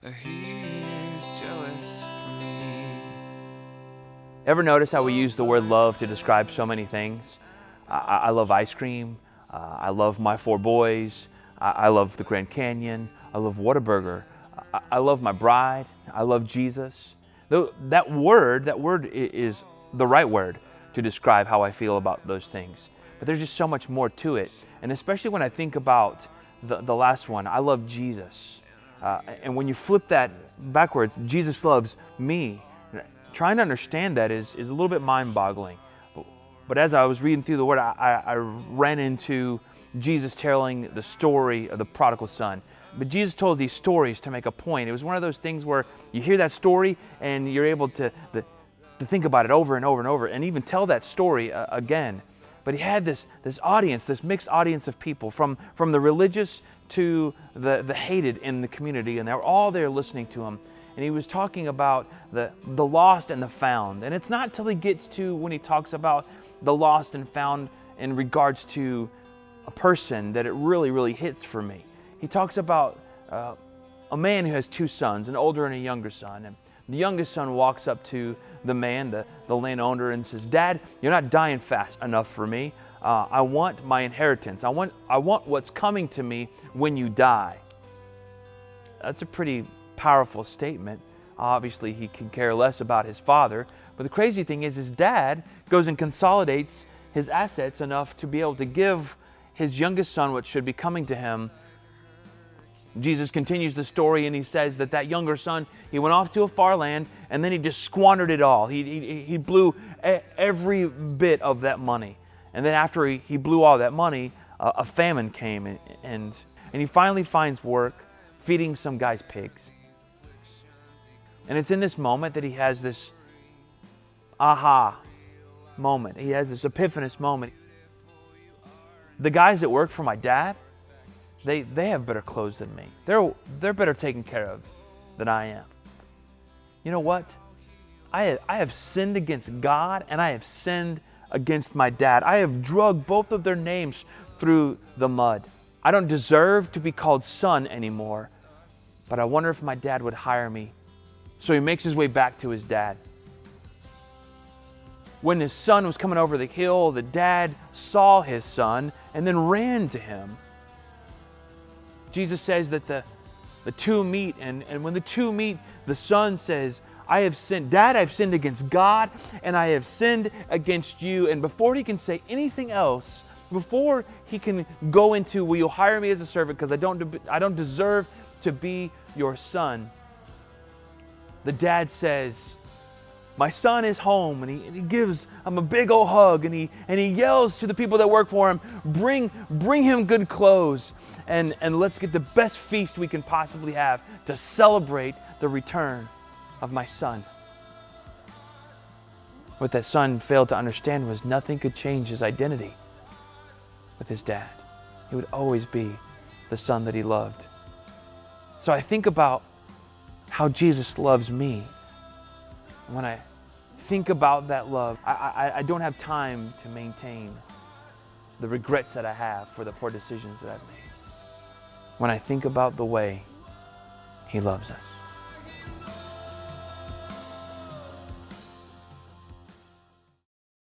He is jealous for me. Ever notice how we use the word love to describe so many things? I love ice cream. I love my four boys. I love the Grand Canyon. I love Whataburger. I love my bride. I love Jesus. That word is the right word to describe how I feel about those things. But there's just so much more to it. And especially when I think about the last one, I love Jesus. And when you flip that backwards, Jesus loves me. Trying to understand that is a little bit mind-boggling. But as I was reading through the Word, I ran into Jesus telling the story of the prodigal son. But Jesus told these stories to make a point. It was one of those things where you hear that story and you're able to think about it over and over and over and even tell that story again. But he had this audience, this mixed audience of people from the religious to the hated in the community, and they were all there listening to him. And he was talking about the lost and the found. And it's not till he gets to when he talks about the lost and found in regards to a person that it really, really hits for me. He talks about a man who has two sons, an older and a younger son. And the youngest son walks up to the man, the landowner, and says, "Dad, you're not dying fast enough for me. I want my inheritance. I want what's coming to me when you die." That's a pretty powerful statement. Obviously, he can care less about his father. But the crazy thing is his dad goes and consolidates his assets enough to be able to give his youngest son what should be coming to him. Jesus continues the story and he says that younger son, he went off to a far land and then he just squandered it all. He blew every bit of that money. And then after he blew all that money, a famine came and he finally finds work feeding some guy's pigs. And it's in this moment that he has this aha moment. He has this epiphanous moment. The guys that work for my dad, they have better clothes than me. They're better taken care of than I am. You know what? I have sinned against God and I have sinned against my dad. I have drugged both of their names through the mud. I don't deserve to be called son anymore, but I wonder if my dad would hire me. So he makes his way back to his dad. When his son was coming over the hill, the dad saw his son and then ran to him. Jesus says that the two meet, and when the two meet, the son says, "I have sinned. Dad, I've sinned against God, and I have sinned against you." And before he can say anything else, before he can go into, "Will you hire me as a servant because I don't deserve to be your son," the dad says, "My son is home," and he gives him a big old hug, and he yells to the people that work for him, bring him good clothes, and let's get the best feast we can possibly have to celebrate the return of my son. What that son failed to understand was nothing could change his identity with his dad. He would always be the son that he loved. So I think about how Jesus loves me. When I think about that love, I don't have time to maintain the regrets that I have for the poor decisions that I've made. When I think about the way he loves us.